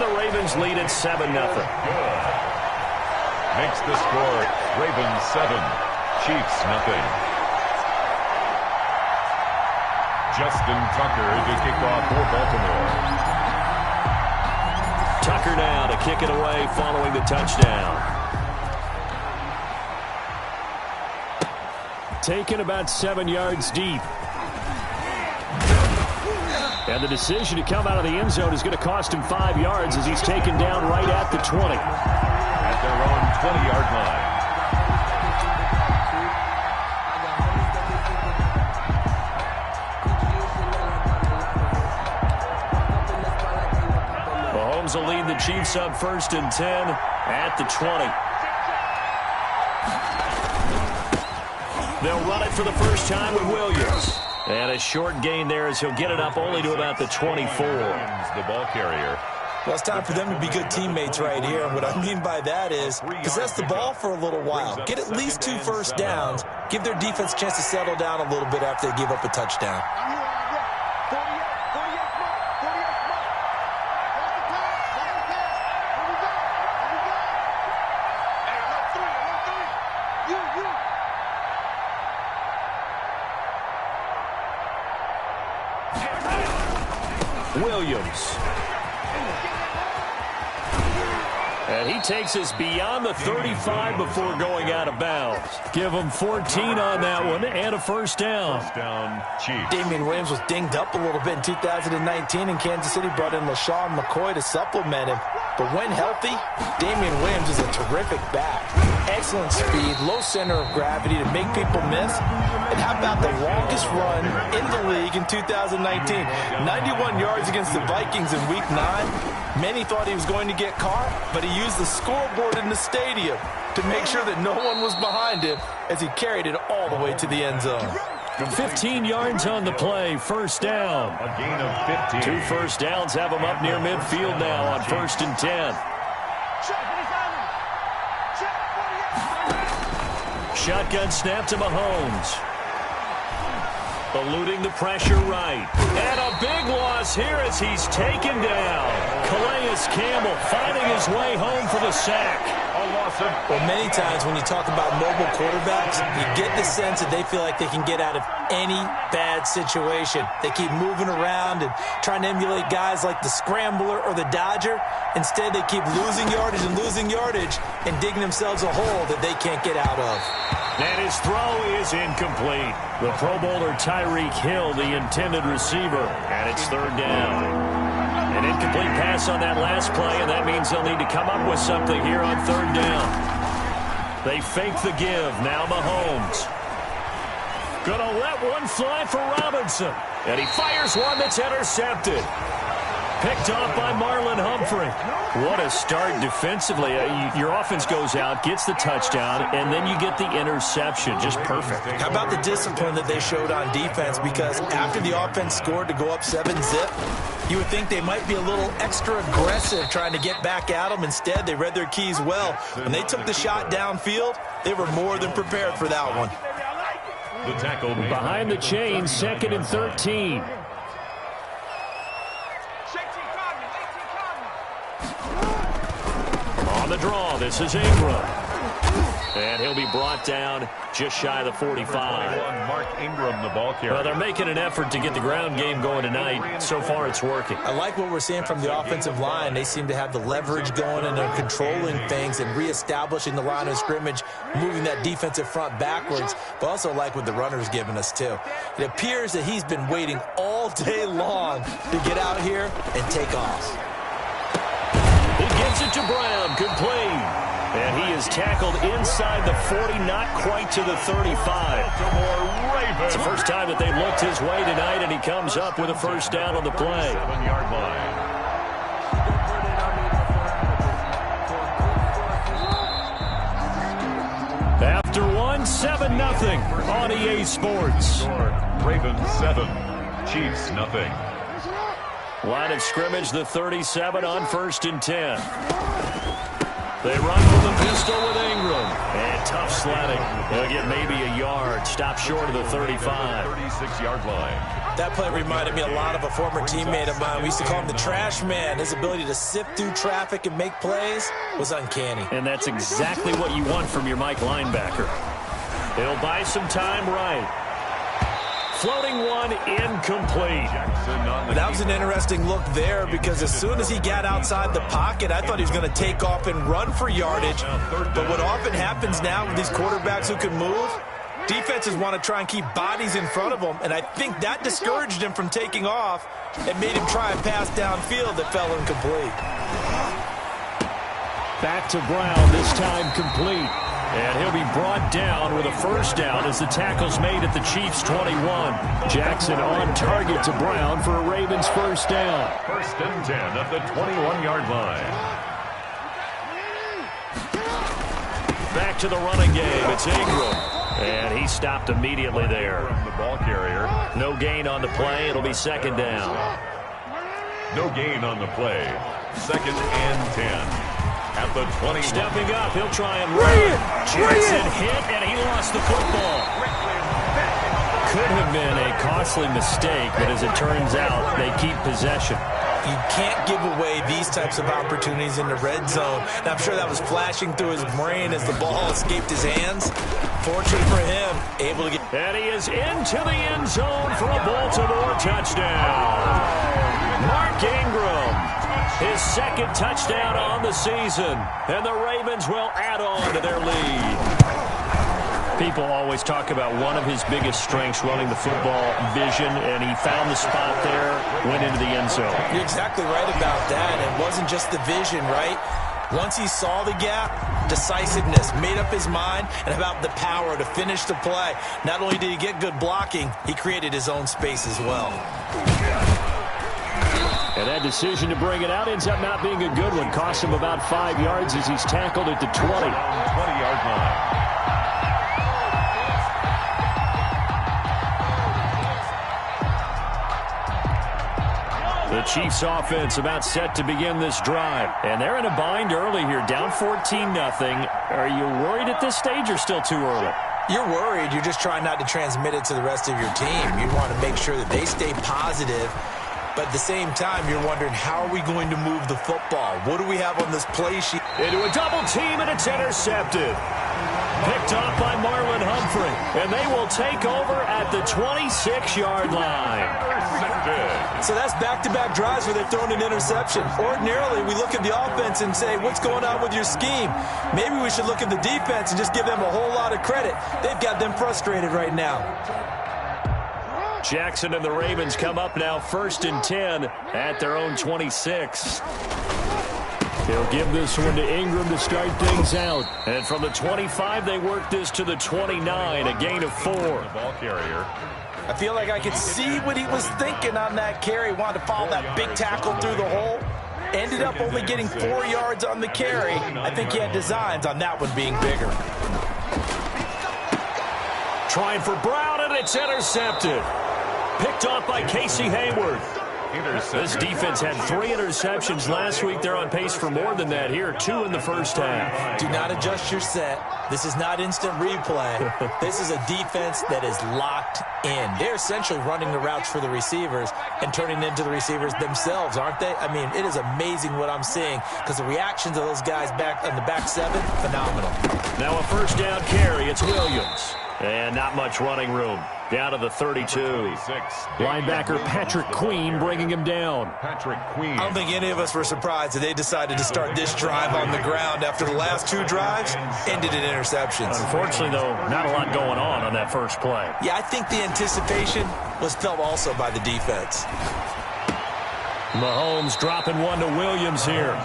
the Ravens lead at 7-0. Makes the score Ravens 7, Chiefs 0. Justin Tucker to kick off for Baltimore. Tucker now to kick it away following the touchdown. Taken about 7 yards deep. And the decision to come out of the end zone is going to cost him 5 yards as he's taken down right at the 20. At their own 20-yard line. Mahomes will lead the Chiefs up 1st and 10 at the 20. They'll run it for the first time with Williams. And a short gain there as he'll get it up only to about the 24. The ball carrier. Well, it's time for them to be good teammates right here. And what I mean by that is possess the ball for a little while. Get at least 2 first downs. Give their defense a chance to settle down a little bit after they give up a touchdown. Williams. And he takes us beyond the 35 before going out of bounds. Give him 14 on that one and a first down. First down, Chiefs. Damian Williams was dinged up a little bit in 2019, and Kansas City brought in LaShawn McCoy to supplement him. But when healthy, Damian Williams is a terrific back. Excellent speed, low center of gravity to make people miss. And how about the longest run in the league in 2019? 91 yards against the Vikings in Week 9. Many thought he was going to get caught, but he used the scoreboard in the stadium to make sure that no one was behind him as he carried it all the way to the end zone. 15 yards on the play, first down. A gain of 15. 2 first downs have him up near midfield now on 1st and 10. Shotgun snap to Mahomes. Eluding the pressure right. And a big loss here as he's taken down. Calais Campbell finding his way home for the sack. Well, many times when you talk about mobile quarterbacks, you get the sense that they feel like they can get out of any bad situation. They keep moving around and trying to emulate guys like the Scrambler or the Dodger. Instead, they keep losing yardage and digging themselves a hole that they can't get out of. And his throw is incomplete. The Pro Bowler Tyreek Hill, the intended receiver, and it's 3rd down. An incomplete pass on that last play, and that means they'll need to come up with something here on 3rd down. They fake the give. Now Mahomes. Gonna let one fly for Robinson. And he fires one that's intercepted. Picked off by Marlon Humphrey. What a start defensively. Your offense goes out, gets the touchdown, and then you get the interception. Just perfect. How about the discipline that they showed on defense? Because after the offense scored to go up 7-zip, you would think they might be a little extra aggressive trying to get back at them. Instead, they read their keys well. When they took the shot downfield, they were more than prepared for that one. The tackle behind the chain, 2nd and 13. On the draw, this is Ingram. And he'll be brought down just shy of the 45. Mark Ingram, the ball carrier. Well, they're making an effort to get the ground game going tonight. So far, it's working. I like what we're seeing from the offensive line. They seem to have the leverage going, and they're controlling things and reestablishing the line of scrimmage, moving that defensive front backwards. But also like what the runner's giving us, too. It appears that he's been waiting all day long to get out here and take off. He gives it to Brown. Good play. And he is tackled inside the 40, not quite to the 35. It's the first time that they've looked his way tonight, and he comes up with a first down on the play. 7-yard line. After 7-0 on EA Sports. Ravens 7, Chiefs 0. Line of scrimmage, the 37 on 1st and 10. They run from the pistol with Ingram. And tough sledding. They'll get maybe a yard. Stop short of the 35. 36-yard line. That play reminded me a lot of a former teammate of mine. We used to call him the trash man. His ability to sift through traffic and make plays was uncanny. And that's exactly what you want from your Mike linebacker. He'll buy some time right. Floating one, incomplete. That was an interesting look there because as soon as he got outside the pocket, I thought he was going to take off and run for yardage. But what often happens now with these quarterbacks who can move, defenses want to try and keep bodies in front of them, and I think that discouraged him from taking off and made him try a pass downfield that fell incomplete. Back to Brown, this time complete. And he'll be brought down with a first down as the tackle's made at the Chiefs' 21. Jackson on target to Brown for a Ravens first down. First and 10 at the 21-yard line. Back to the running game. It's Ingram. And he stopped immediately there. From the ball carrier. No gain on the play. It'll be second down. No gain on the play. Second and 10. At the 20. Stepping up, he'll try and run. Jackson hit, and he lost the football. Could have been a costly mistake, but as it turns out, they keep possession. You can't give away these types of opportunities in the red zone. And I'm sure that was flashing through his brain as the ball escaped his hands. Fortunately for him, able to get... And he is into the end zone for a Baltimore touchdown. Mark Ingram. His second touchdown on the season, and the Ravens will add on to their lead. People always talk about one of his biggest strengths, running the football, vision, and he found the spot there, went into the end zone. You're exactly right about that. It wasn't just the vision, right? Once he saw the gap, decisiveness, made up his mind, and about the power to finish the play. Not only did he get good blocking, he created his own space as well. And that decision to bring it out ends up not being a good one. Cost him about 5 yards as he's tackled at the 20. 20-yard line. The Chiefs offense about set to begin this drive. And they're in a bind early here, down 14-0. Are you worried at this stage or still too early? You're worried. You're just trying not to transmit it to the rest of your team. You want to make sure that they stay positive. But at the same time, you're wondering, how are we going to move the football? What do we have on this play sheet? Into a double team, and it's intercepted. Picked off by Marlon Humphrey. And they will take over at the 26-yard line. So that's back-to-back drives where they're throwing an interception. Ordinarily, we look at the offense and say, what's going on with your scheme? Maybe we should look at the defense and just give them a whole lot of credit. They've got them frustrated right now. Jackson and the Ravens come up now first and 10 at their own 26. He'll give this one to Ingram to start things out. And from the 25, they work this to the 29, a gain of 4. Ball carrier. I feel like I could see what he was thinking on that carry. Wanted to follow that big tackle through the hole. Ended up only getting 4 yards on the carry. I think he had designs on that one being bigger. Trying for Brown, and it's intercepted. Picked off by Casey Hayward. This defense had 3 interceptions last week. They're on pace for more than that here, 2 in the first half. Do not adjust your set. This is not instant replay. This is a defense that is locked in. They're essentially running the routes for the receivers and turning into the receivers themselves, aren't they? I mean, it is amazing what I'm seeing because the reactions of those guys back on the back 7, phenomenal. Now a first down carry. It's Williams. And not much running room. Down to the 32. Linebacker Patrick Queen bringing him down. Patrick Queen. I don't think any of us were surprised that they decided to start this drive on the ground after the last 2 drives ended in interceptions. Unfortunately, though, not a lot going on that first play. Yeah, I think the anticipation was felt also by the defense. Mahomes dropping one to Williams here.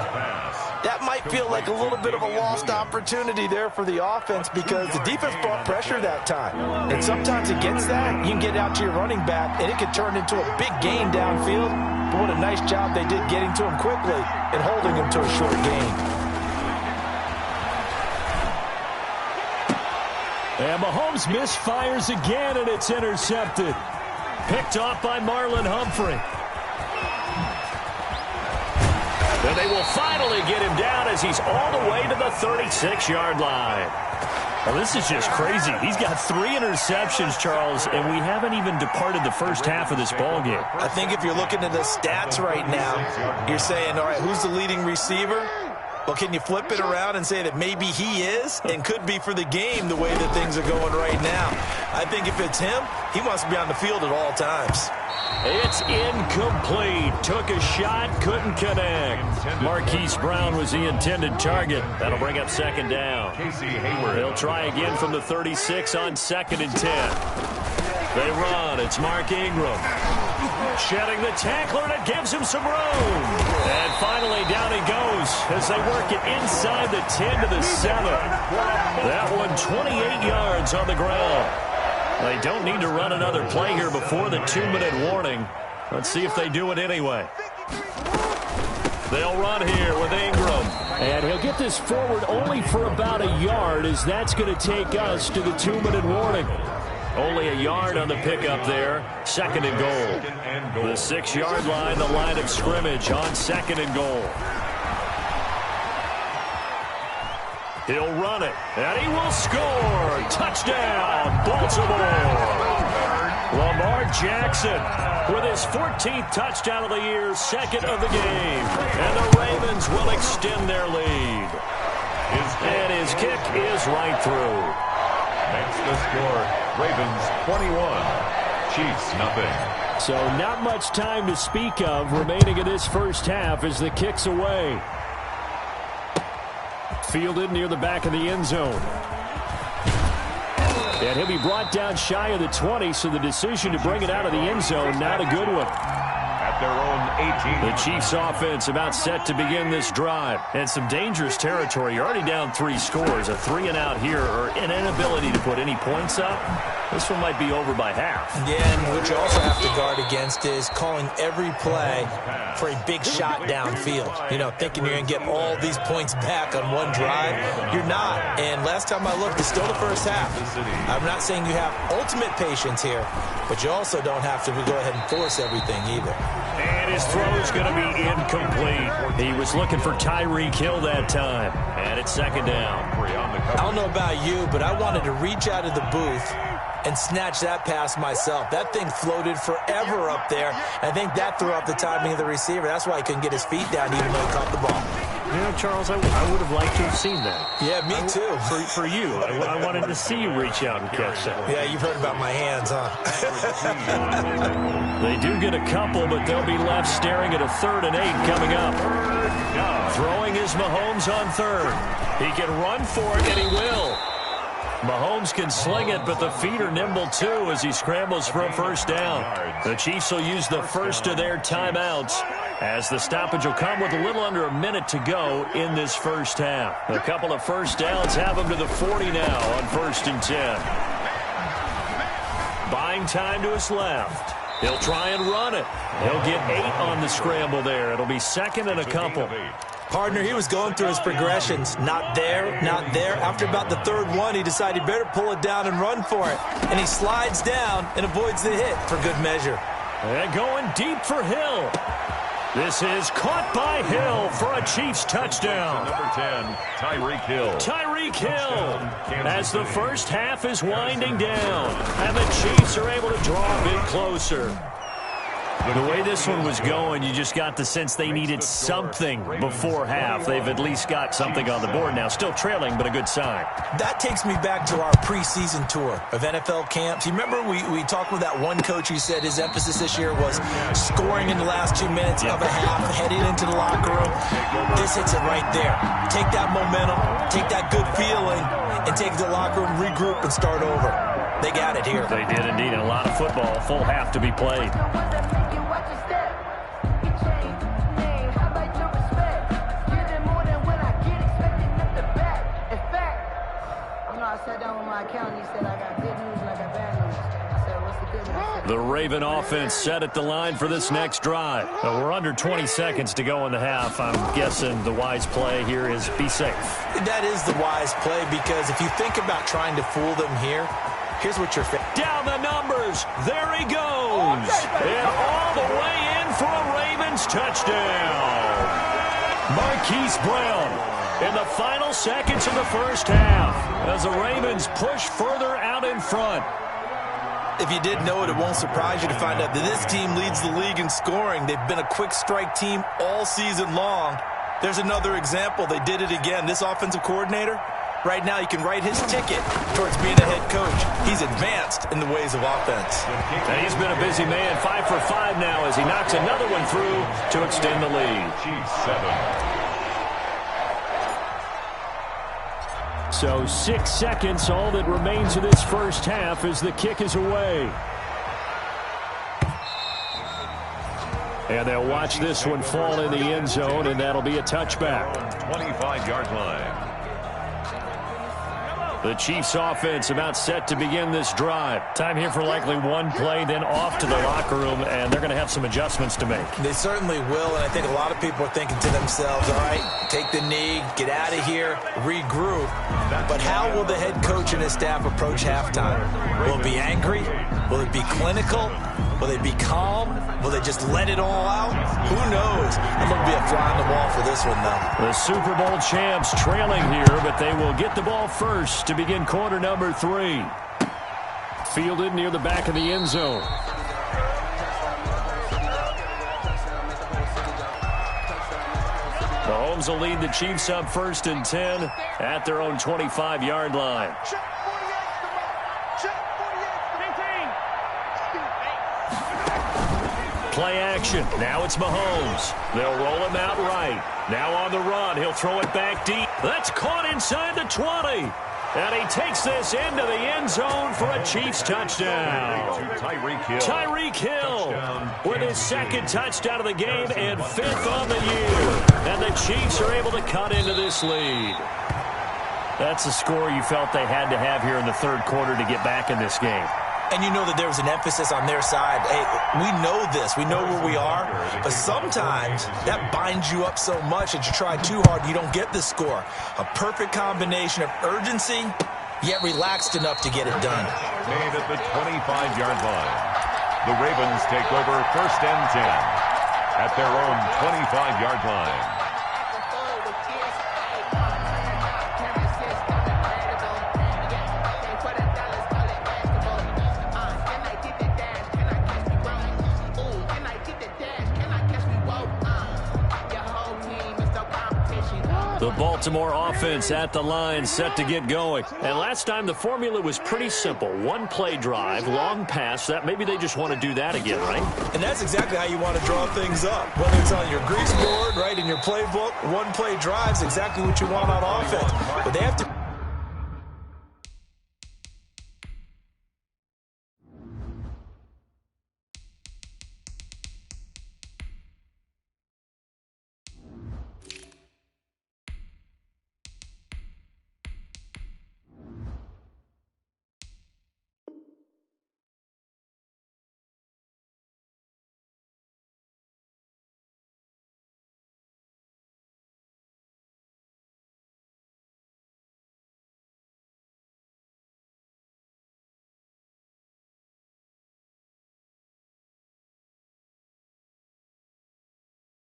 That might feel like a little bit of a lost opportunity there for the offense because the defense brought pressure that time. And sometimes against that, you can get out to your running back, and it could turn into a big gain downfield. But what a nice job they did getting to him quickly and holding him to a short gain. And Mahomes misfires again, and it's intercepted. Picked off by Marlon Humphrey. And they will finally get him down as he's all the way to the 36-yard line. Well, this is just crazy. He's got 3 interceptions, Charles, and we haven't even departed the first half of this ballgame. I think if you're looking at the stats right now, you're saying, all right, who's the leading receiver? Well, can you flip it around and say that maybe he is and could be for the game the way that things are going right now? I think if it's him, he wants to be on the field at all times. It's incomplete. Took a shot, couldn't connect. Marquise Brown was the intended target. That'll bring up second down. They'll try again from the 36 on 2nd and 10. They run. It's Mark Ingram. Shedding the tackler, and it gives him some room. And finally, down he goes as they work it inside the 10 to the 7. That one 28 yards on the ground. They don't need to run another play here before the 2-minute warning. Let's see if they do it anyway. They'll run here with Ingram. And he'll get this forward only for about a yard, as that's going to take us to the 2-minute warning. Only a yard on the pickup there. 2nd and goal. The 6-yard line, the line of scrimmage on 2nd and goal. He'll run it, and he will score. Touchdown, Baltimore. Lamar Jackson with his 14th touchdown of the year, 2nd of the game. And the Ravens will extend their lead. And his kick is right through. Makes the score. Ravens 21, Chiefs nothing. So not much time to speak of remaining in this first half as the kick's away. Fielded near the back of the end zone. And he'll be brought down shy of the 20, so the decision to bring it out of the end zone, not a good one. At their own 18. The Chiefs offense about set to begin this drive. And some dangerous territory. You're already down 3 scores. A 3-and-out here, or an inability to put any points up. This one might be over by half. Yeah, and what you also have to guard against is calling every play for a big shot downfield. You know, thinking you're going to get all these points back on one drive. You're not. And last time I looked, it's still the first half. I'm not saying you have ultimate patience here, but you also don't have to go ahead and force everything either. And his throw is going to be incomplete. He was looking for Tyreek Hill that time. And it's 2nd down. I don't know about you, but I wanted to reach out of the booth and snatch that pass myself. That thing floated forever up there. I think that threw off the timing of the receiver. That's why he couldn't get his feet down even though he caught the ball. You know, Charles, I would have liked to have seen that. Yeah, me too. For you. I wanted to see you reach out and catch that. Yeah, you've heard about my hands, huh? They do get a couple, but they'll be left staring at a 3rd and 8 coming up. Throwing is Mahomes on 3rd. He can run for it, and he will. Mahomes can sling it, but the feet are nimble too as he scrambles for a first down. The Chiefs will use the first of their timeouts as the stoppage will come with a little under a minute to go in this first half. A couple of first downs have them to the 40 now on 1st and 10. Buying time to his left. He'll try and run it. He'll get 8 on the scramble there. It'll be 2nd and a couple. Partner, he was going through his progressions. Not there, not there. After about the 3rd one, he decided he better pull it down and run for it. And he slides down and avoids the hit for good measure. And going deep for Hill. This is caught by Hill for a Chiefs touchdown. Number 10, Tyreek Hill. Tyreek Hill as the first half is winding down. And the Chiefs are able to draw a bit closer. The way this one was going, you just got the sense they needed something before half. They've at least got something on the board now. Still trailing, but a good sign. That takes me back to our preseason tour of NFL camps. You remember we talked with that one coach who said his emphasis this year was scoring in the last 2 minutes of a half, heading into the locker room. This hits it right there. Take that momentum, take that good feeling, and take it to the locker room, regroup, and start over. They got it here. They did indeed, and a lot of football, full half to be played. The Raven offense set at the line for this next drive. We're under 20 seconds to go in the half. I'm guessing the wise play here is be safe. That is the wise play, because if you think about trying to fool them here, here's what you're facing. Down the numbers. There he goes. And all the way in for a Ravens touchdown. Marquise Brown in the final seconds of the first half as the Ravens push further out in front. If you didn't know it, it won't surprise you to find out that this team leads the league in scoring. They've been a quick strike team all season long. There's another example. They did it again. This offensive coordinator, right now, you can write his ticket towards being a head coach. He's advanced in the ways of offense. And he's been a busy man, 5 for 5 now as he knocks another one through to extend the lead. So 6 seconds, all that remains of this first half as the kick is away. And they'll watch this one fall in the end zone, and that'll be a touchback. 25-yard line. The Chiefs offense about set to begin this drive. Time here for likely one play, then off to the locker room, and they're going to have some adjustments to make. They certainly will, and I think a lot of people are thinking to themselves, all right, take the knee, get out of here, regroup. But how will the head coach and his staff approach halftime? Will it be angry? Will it be clinical? Will they be calm? Will they just let it all out? Who knows? I'm going to be a fly on the wall for this one, though. The Super Bowl champs trailing here, but they will get the ball first to begin quarter number 3. Fielded near the back of the end zone. Mahomes will lead the Chiefs up 1st and 10 at their own 25-yard line. Play action. Now it's Mahomes. They'll roll him out right. Now on the run. He'll throw it back deep. That's caught inside the 20. And he takes this into the end zone for a Chiefs touchdown. Tyreek Hill with his 2nd touchdown of the game and 5th on the year. And the Chiefs are able to cut into this lead. That's a score you felt they had to have here in the 3rd quarter to get back in this game. And you know that there was an emphasis on their side. Hey, we know this. We know where we are. But sometimes that binds you up so much that you try too hard, you don't get the score. A perfect combination of urgency, yet relaxed enough to get it done. Made at the 25-yard line. The Ravens take over 1st and 10 at their own 25-yard line. The Baltimore offense at the line, set to get going. And last time the formula was pretty simple. One play drive, long pass. That maybe they just want to do that again, right? And that's exactly how you want to draw things up. Whether it's on your grease board, right, in your playbook, one play drive's exactly what you want on offense. But they have to...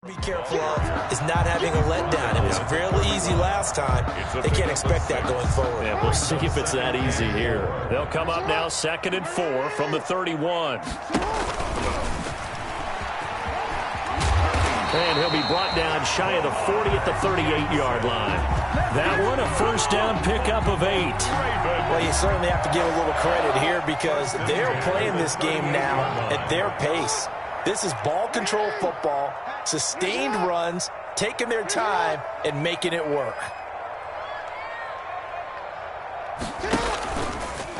be careful of is not having a letdown. It was real easy last time. They can't expect that going forward. Yeah, we'll see if it's that easy here. They'll come up now 2nd and 4 from the 31. And he'll be brought down shy of the 40 at the 38-yard line. That one, a 1st down pickup of 8. Well, you certainly have to give a little credit here because they're playing this game now at their pace. This is ball control football, sustained runs, taking their time, and making it work.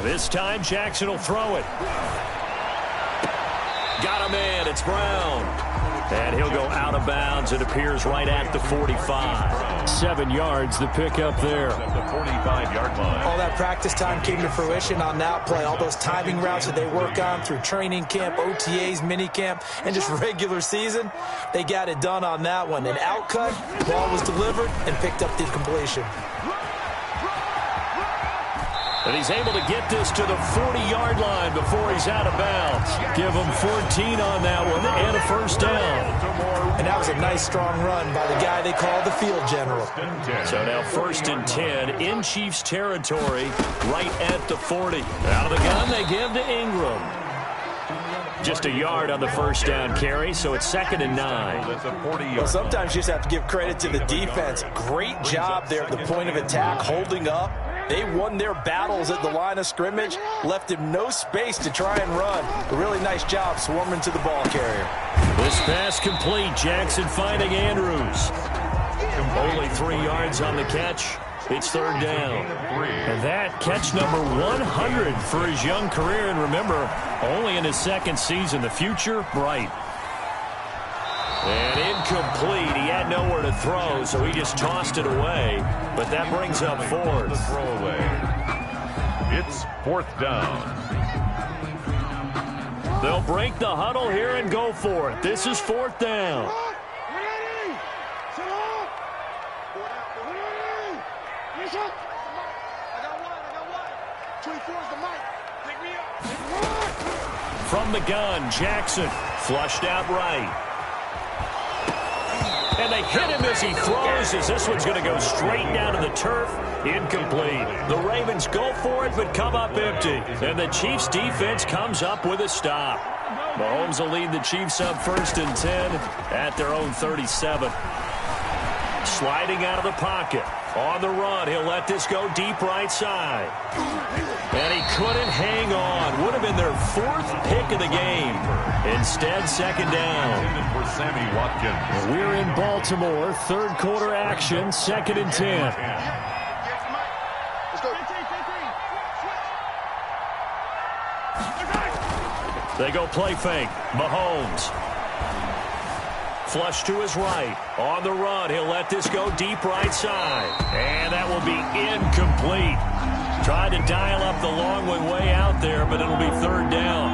This time, Jackson will throw it. Got a man. It's Brown. And he'll go out of bounds. It appears right at the 45. 7 yards, the pickup there. At the 45-yard line. All that practice time came to fruition on that play. All those timing routes that they work on through training camp, OTAs, minicamp, and just regular season, they got it done on that one. An outcut, ball was delivered, and picked up the completion. And he's able to get this to the 40-yard line before he's out of bounds. Give him 14 on that one and a 1st down. Baltimore And that was a nice, strong run by the guy they call the field general. So now 1st and 10 in Chiefs territory, right at the 40. Out of the gun, they give to Ingram. Just a yard on the first down carry, so it's 2nd and 9. Well, sometimes you just have to give credit to the defense. Great job there at the point of attack, holding up. They won their battles at the line of scrimmage, left him no space to try and run. A really nice job swarming to the ball carrier. This pass complete. Jackson finding Andrews. Only 3 yards on the catch. It's 3rd down. And that catch number 100 for his young career. And remember, only in his 2nd season. The future, bright. And incomplete. He had nowhere to throw, so he just tossed it away. But that brings up 4th. It's 4th down. They'll break the huddle here and go for it. This is 4th down. From the gun, Jackson flushed out right. And they hit him as he throws, as this one's going to go straight down to the turf. Incomplete. The Ravens go for it, but come up empty. And the Chiefs defense comes up with a stop. Mahomes will lead the Chiefs up 1st and 10 at their own 37. Sliding out of the pocket. On the run, he'll let this go deep right side. And he couldn't hang on. Would have been their 4th pick of the game. Instead, 2nd down. For Sammy Watkins. We're in Baltimore. 3rd quarter action, 2nd and 10. They go play fake. Mahomes. Flush to his right. On the run, he'll let this go deep right side. And that will be incomplete. Tried to dial up the long way out there, but it'll be 3rd down.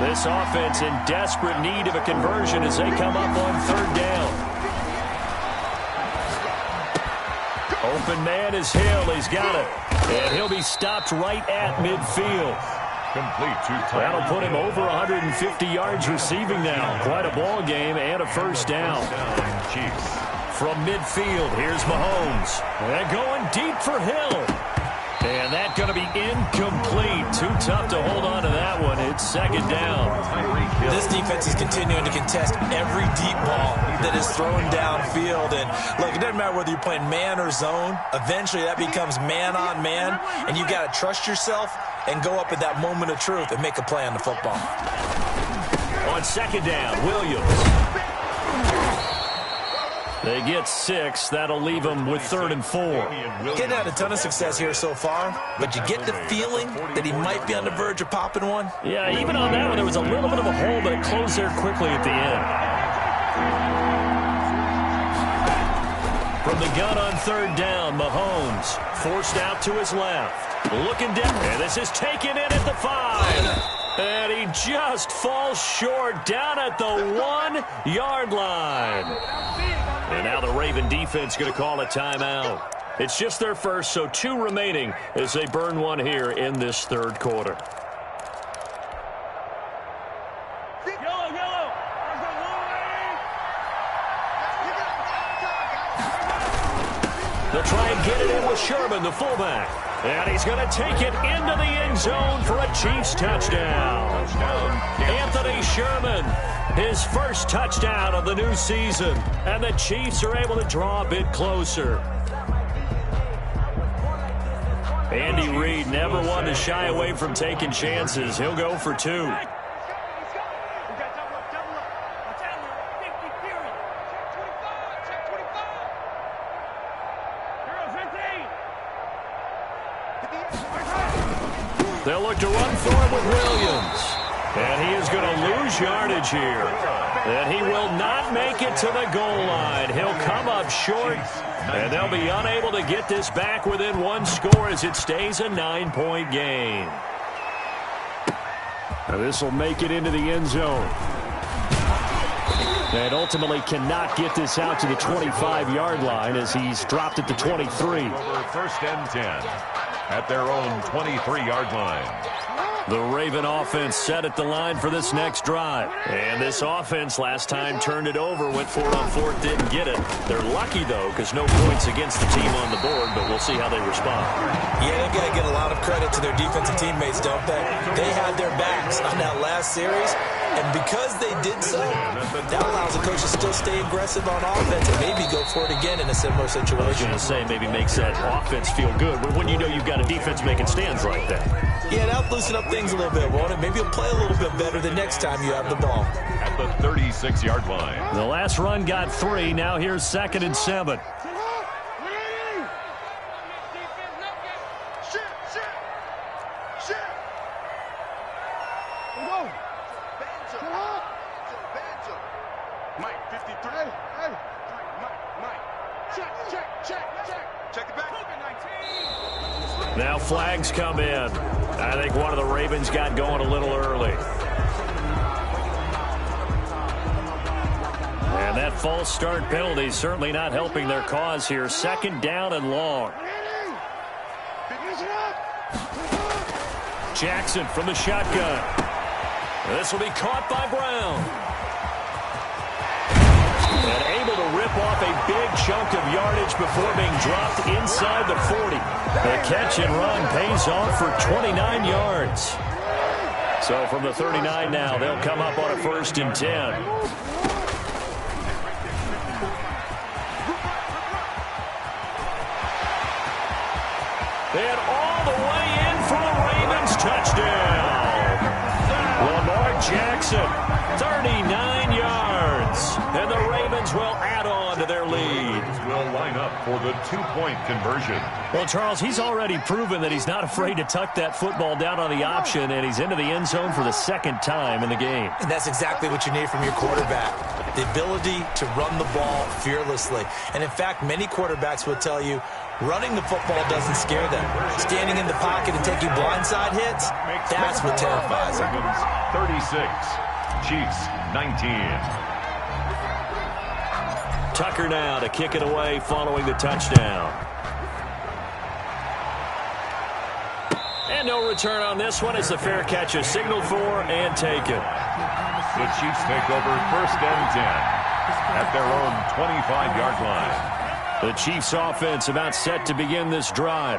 This offense in desperate need of a conversion as they come up on 3rd down. Open man is Hill. He's got it. And he'll be stopped right at midfield. Complete to That'll put him over 150 yards receiving now. Quite a ball game and a 1st down. Chiefs. From midfield, here's Mahomes. And going deep for Hill. And that's going to be incomplete. Too tough to hold on to that one. It's 2nd down. This defense is continuing to contest every deep ball that is thrown downfield. And look, it doesn't matter whether you're playing man or zone. Eventually, that becomes man on man. And you got to trust yourself and go up at that moment of truth and make a play on the football. On 2nd down, Williams. They get 6. That'll leave them with 3rd and 4. Getting had a ton of success here so far, but you get the feeling that he might be on the verge of popping one. Yeah, even on that one, there was a little bit of a hole, but it closed there quickly at the end. From the gun on 3rd down, Mahomes forced out to his left. Looking down, and this is taken in at the 5. And he just falls short down at the 1-yard line. And now the Raven defense going to call a timeout. It's just their first, so 2 remaining as they burn one here in this 3rd quarter. They'll try and get it in with Sherman, the fullback. And he's going to take it into the end zone for a Chiefs touchdown. Anthony Sherman, his first touchdown of the new season. And the Chiefs are able to draw a bit closer. Andy Reid never one to shy away from taking chances. He'll go for 2. They'll look to run for it with Williams. And he is going to lose yardage here. And he will not make it to the goal line. He'll come up short. And they'll be unable to get this back within 1 score as it stays a 9-point game. Now this will make it into the end zone. And ultimately cannot get this out to the 25-yard line as he's dropped at the 23. Over 1st and 10 at their own 23-yard line. The Raven offense set at the line for this next drive. And this offense last time turned it over, went for it on fourth, didn't get it. They're lucky, though, because no points against the team on the board, but we'll see how they respond. Yeah, they've got to get a lot of credit to their defensive teammates, don't they? They had their backs on that last series, and because they did so, that allows the coach to still stay aggressive on offense and maybe go for it again in a similar situation. I was going to say maybe makes that offense feel good, but when you know you've got a defense making stands like that. Yeah, that'll loosen up things a little bit, won't it? Maybe you'll play a little bit better the next time you have the ball. At the 36-yard line. The last run got 3. Now here's 2nd and 7. Mike, 53. Hey, Mike. Check it back. Now flags come in. I think one of the Ravens got going a little early. And that false start penalty is certainly not helping their cause here. 2nd down and long. Jackson from the shotgun. This will be caught by Brown. And able to rip off a big chunk of yardage before being dropped inside the 40. The catch and run pays off for 29 yards. So from the 39 now, they'll come up on a 1st and 10. And all the way in for the Ravens touchdown. Lamar Jackson, 39 yards. And the Ravens will add on to their lead. Will line up for the 2-point conversion. Well, Charles, he's already proven that he's not afraid to tuck that football down on the option, and he's into the end zone for the 2nd time in the game. And that's exactly what you need from your quarterback. The ability to run the ball fearlessly. And in fact, many quarterbacks will tell you running the football doesn't scare them. Standing in the pocket and taking blindside hits, that's what terrifies them. 36, Chiefs 19. Tucker now to kick it away following the touchdown. And no return on this one as the fair catch is signaled for and taken. The Chiefs take over 1st and 10 at their own 25-yard line. The Chiefs offense about set to begin this drive.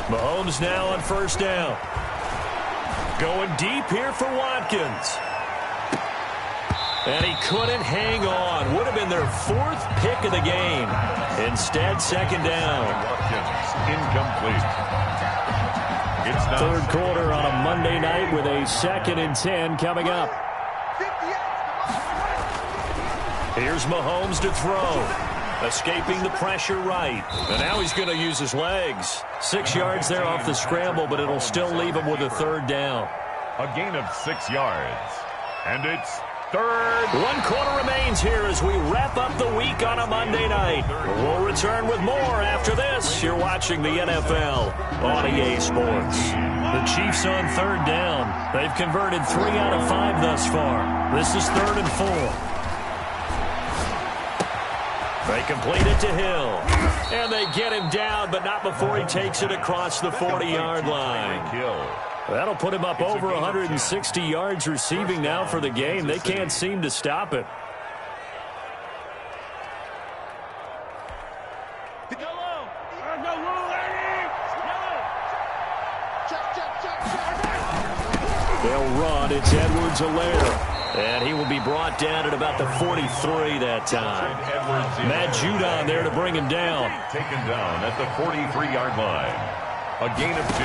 Mahomes now on 1st down. Going deep here for Watkins. And he couldn't hang on. Would have been their 4th pick of the game. Instead, 2nd down. Watkins, incomplete. It's now 3rd quarter on a Monday night with a 2nd and 10 coming up. Here's Mahomes to throw. Escaping the pressure right. And now he's going to use his legs. 6 yards there off the scramble, but it'll still leave him with a 3rd down. a gain of 6 yards. And it's 3rd. 1 quarter remains here as we wrap up the week on a Monday night. We'll return with more after this. You're watching the NFL on EA Sports. The Chiefs on 3rd down. They've converted 3 out of 5 thus far. This is 3rd and 4. They complete it to Hill. And they get him down, but not before he takes it across the 40-yard line. That'll put him up over 160 yards receiving now for the game. They can't seem to stop it. They'll run. It's Edwards-Helaire. And he will be brought down at about the 43 that time. Matt Judon there to bring him down. Taken down at the 43-yard line. A gain of 2.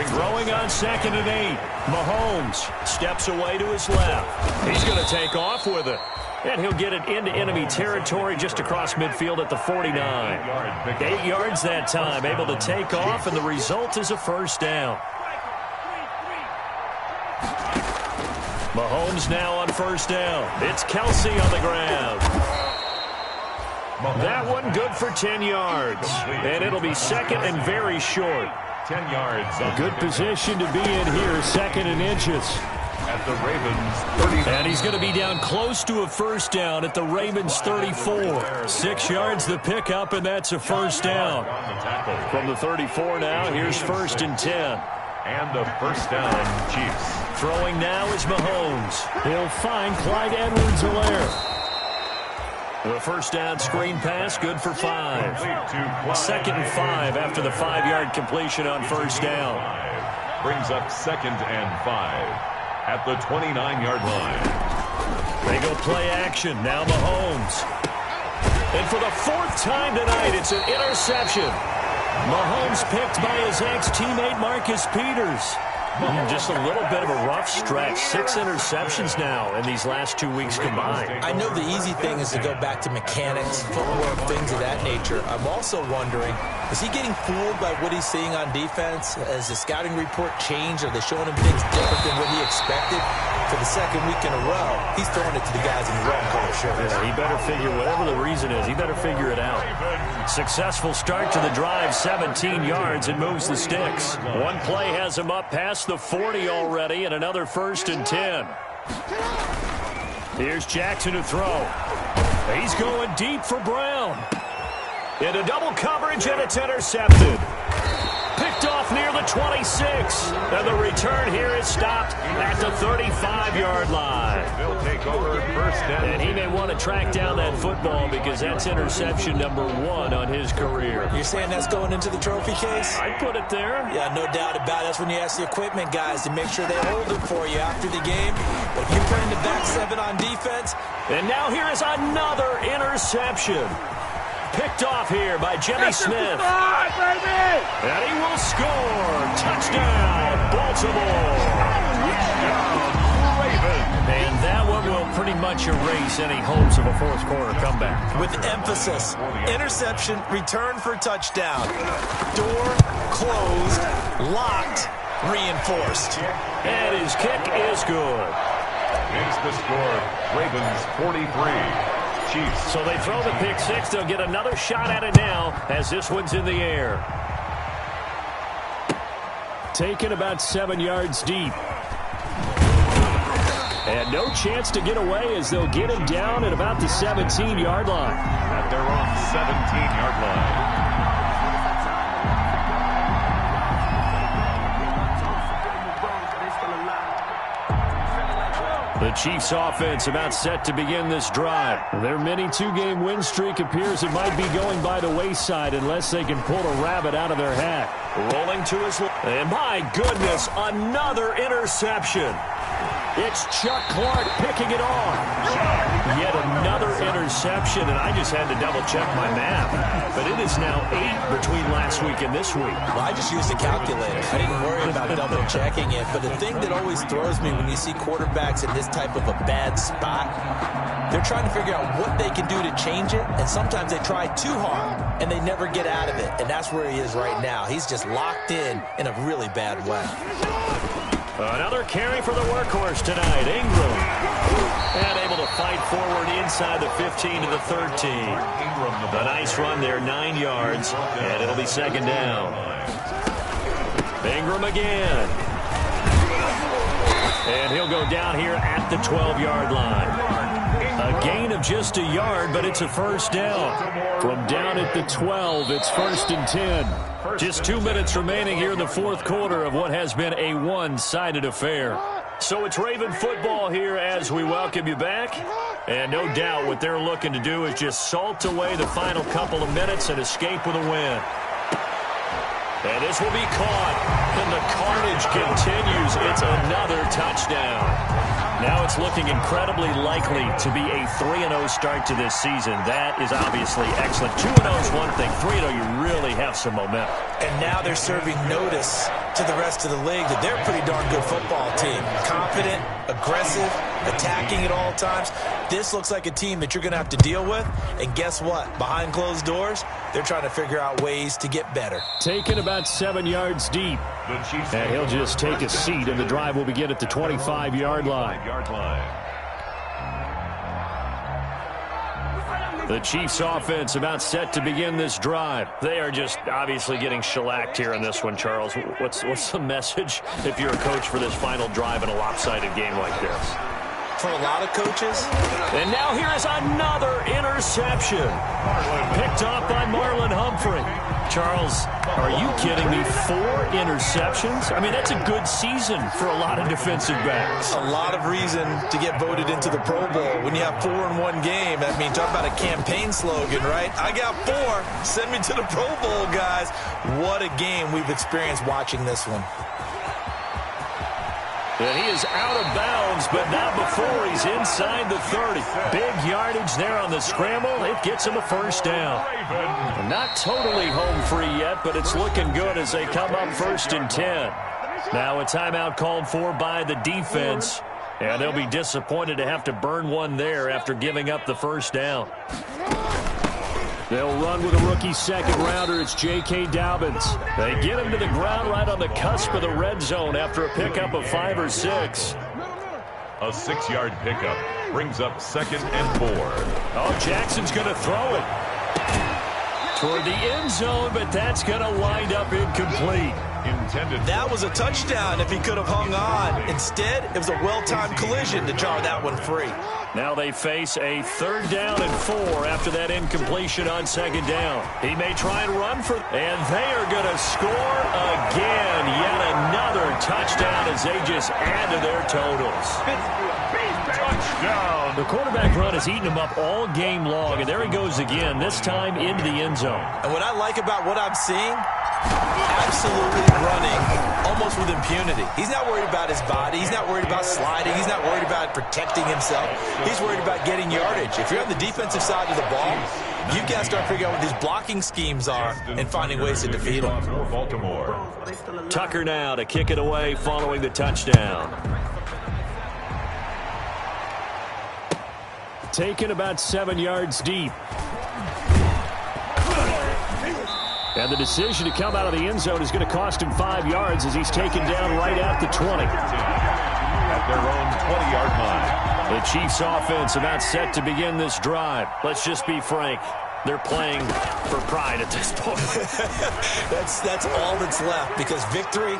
Throwing on 2nd and 8. Mahomes steps away to his left. He's going to take off with it. And he'll get it into enemy territory just across midfield at the 49. 8 yards that time, able to take off, and the result is a first down. Mahomes now on 1st down. It's Kelsey on the ground. That one good for 10 yards. And it'll be 2nd and very short. 10 yards. A good position to be in here, 2nd and inches. at the Ravens 30. And he's going to be down close to a first down at the Ravens 34. 6 yards the pickup, and that's a first down. From the 34 now, here's 1st and 10. And a first down, Chiefs. Throwing now is Mahomes. He'll find Clyde Edwards-Helaire. The first down screen pass, good for 5. 2nd and 5 after the 5-yard completion on first down. Brings up 2nd and 5 at the 29-yard line. They go play action. Now Mahomes. And for the 4th time tonight, it's an interception. Mahomes picked by his ex-teammate Marcus Peters. Just a little bit of a rough stretch. 6 interceptions now in these last 2 weeks combined. I know the easy thing is to go back to mechanics, footwork, things of that nature. I'm also wondering, is he getting fooled by what he's seeing on defense? Has the scouting report changed? Are they showing him things different than what he expected? For the 2nd week in a row, he's throwing it to the guys in the red color shirts. Yeah, he better figure, whatever the reason is, he better figure it out. Successful start to the drive, 17 yards, and moves the sticks. One play has him up past the 40 already, and another 1st and 10. Here's Jackson to throw. He's going deep for Brown. Into double coverage, and it's intercepted. Picked off near the 26. And the return here is stopped at the 35-yard line. They'll take over first down. And he may want to track down that football because that's interception number 1 on his career. You're saying that's going into the trophy case? I'd put it there. Yeah, no doubt about it. That's when you ask the equipment guys to make sure they hold it for you after the game. But if you're playing the back 7 on defense. And now here is another interception. Picked off here by Jimmy Smith. And he will score. Touchdown, Baltimore. And that one will pretty much erase any hopes of a 4th quarter comeback. With emphasis, interception, return for touchdown. Door closed, locked, reinforced. And his kick is good. Makes the score, Ravens 43. Chiefs. So they throw the pick 6. They'll get another shot at it now as this one's in the air. Taken about 7 yards deep. And no chance to get away as they'll get him down at about the 17-yard line. At their own 17-yard line. The Chiefs offense about set to begin this drive. Their mini 2-game win streak appears it might be going by the wayside unless they can pull a rabbit out of their hat. Rolling to his left. And my goodness, another interception. It's Chuck Clark picking it off. Yet another interception, and I just had to double-check my math. But it is now 8 between last week and this week. Well, I just used a calculator. I didn't worry about double-checking it. But the thing that always throws me when you see quarterbacks in this type of a bad spot, they're trying to figure out what they can do to change it, and sometimes they try too hard, and they never get out of it. And that's where he is right now. He's just locked in a really bad way. Another carry for the workhorse tonight, Ingram. And able to fight forward inside the 15 to the 13. A nice run there, 9 yards, and it'll be 2nd down. Ingram again. And he'll go down here at the 12-yard line. A gain of just a yard, but it's a first down. From down at the 12, it's 1st and 10. Just 2 minutes remaining here in the 4th quarter of what has been a one-sided affair. So it's Raven football here as we welcome you back. And no doubt what they're looking to do is just salt away the final couple of minutes and escape with a win. And this will be caught. And the carnage continues. It's another touchdown. Now it's looking incredibly likely to be a 3-0 start to this season. That is obviously excellent. 2-0 is one thing. 3-0, you really have some momentum. And now they're serving notice to the rest of the league that they're a pretty darn good football team. Confident, aggressive, attacking at all times. This looks like a team that you're going to have to deal with. And guess what? Behind closed doors, they're trying to figure out ways to get better. Taken about 7 yards deep. And he'll just take a seat, and the drive will begin at the 25-yard line. The Chiefs offense about set to begin this drive. They are just obviously getting shellacked here in this one, Charles. What's the message if you're a coach for this final drive in a lopsided game like this? For a lot of coaches. And now here is another interception. Picked off by Marlon Humphrey. Charles, are you kidding me? 4 interceptions? I mean, that's a good season for a lot of defensive backs. A lot of reason to get voted into the Pro Bowl. When you have 4 in one game, I mean, talk about a campaign slogan, right? I got 4. Send me to the Pro Bowl, guys. What a game we've experienced watching this one. And he is out of bounds, but not before he's inside the 30. Big yardage there on the scramble. It gets him a first down. Not totally home free yet, but it's looking good as they come up 1st and 10. Now a timeout called for by the defense, and they'll be disappointed to have to burn one there after giving up the first down. They'll run with a rookie second-rounder. It's J.K. Dobbins. They get him to the ground right on the cusp of the red zone after a pickup of 5 or 6. A 6-yard pickup brings up 2nd and 4. Oh, Jackson's going to throw it toward the end zone, but that's going to wind up incomplete. That was a touchdown if he could have hung on. Instead, it was a well-timed collision to jar that one free. Now they face a 3rd down and 4 after that incompletion on 2nd down. He may try and run for, and they are going to score again. Yet another touchdown as they just add to their totals. Touchdown. The quarterback run has eaten him up all game long, and there he goes again, this time into the end zone. And what I like about what I'm seeing, absolutely running almost with impunity. He's not worried about his body. He's not worried about sliding. He's not worried about protecting himself. He's worried about getting yardage. If you're on the defensive side of the ball, you've got to start figuring out what these blocking schemes are and finding ways to defeat them. Baltimore. Tucker now to kick it away following the touchdown. Taken about 7 yards deep. And the decision to come out of the end zone is going to cost him 5 yards as he's taken down right at the 20. At their own 20-yard line. The Chiefs offense about set to begin this drive. Let's just be frank. They're playing for pride at this point. That's all that's left, because victory,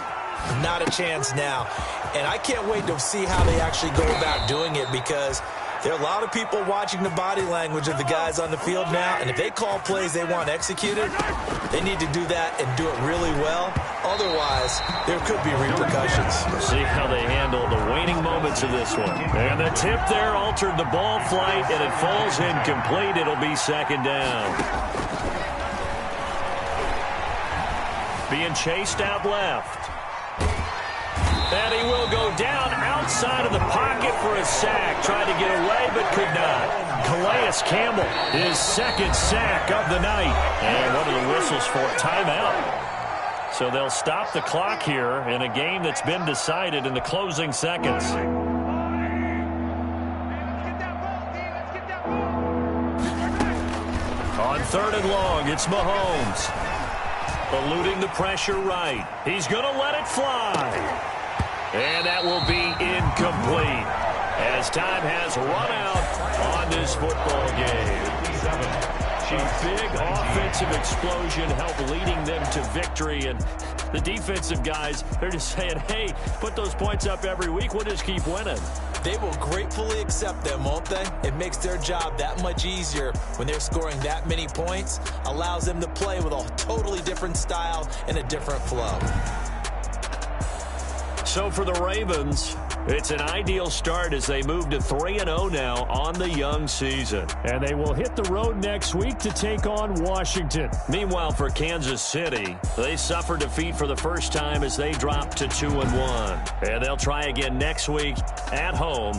not a chance now. And I can't wait to see how they actually go about doing it, because there are a lot of people watching the body language of the guys on the field now, and if they call plays they want executed, they need to do that and do it really well. Otherwise, there could be repercussions. See how they handle the waning moments of this one. And the tip there altered the ball flight, and it falls incomplete. It'll be 2nd down. Being chased out left. And he will go down outside of the pocket for a sack. Tried to get away, but could not. Calais Campbell, his 2nd sack of the night. And what are the whistles for? Timeout. So they'll stop the clock here in a game that's been decided in the closing seconds. On 3rd and long, it's Mahomes. Eluding the pressure right. He's going to let it fly. And that will be incomplete as time has run out on this football game. A big offensive explosion helped leading them to victory. And the defensive guys, they're just saying, hey, put those points up every week. We'll just keep winning. They will gratefully accept them, won't they? It makes their job that much easier when they're scoring that many points. Allows them to play with a totally different style and a different flow. So for the Ravens, it's an ideal start as they move to 3-0 now on the young season. And they will hit the road next week to take on Washington. Meanwhile, for Kansas City, they suffered defeat for the first time as they dropped to 2-1. And they'll try again next week at home